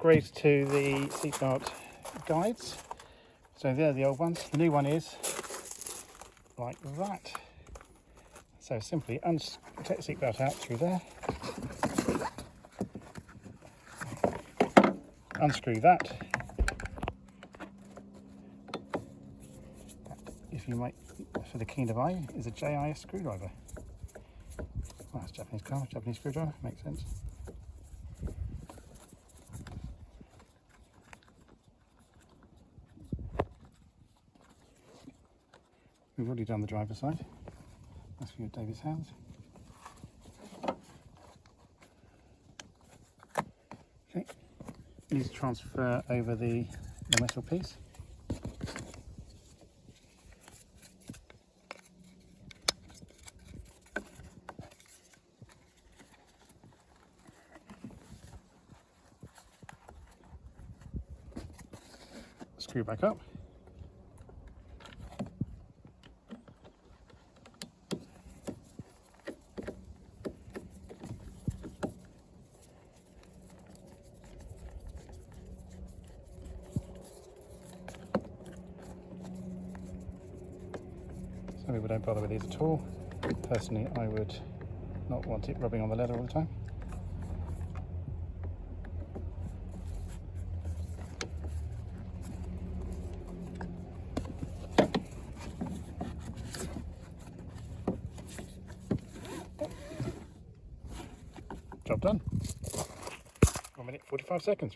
upgrade to the seatbelt guides. So they're the old ones. The new one is like that. So simply take the seatbelt out through there, unscrew that. If you might, for the keen of eye, is a JIS screwdriver. Well, that's a Japanese car, Japanese screwdriver, makes sense. We've already done the driver's side. That's for David's hands. Okay, you need to transfer over the metal piece. Screw back up. Some people don't bother with these at all. Personally, I would not want it rubbing on the leather all the time. Job done. 1 minute 45 seconds.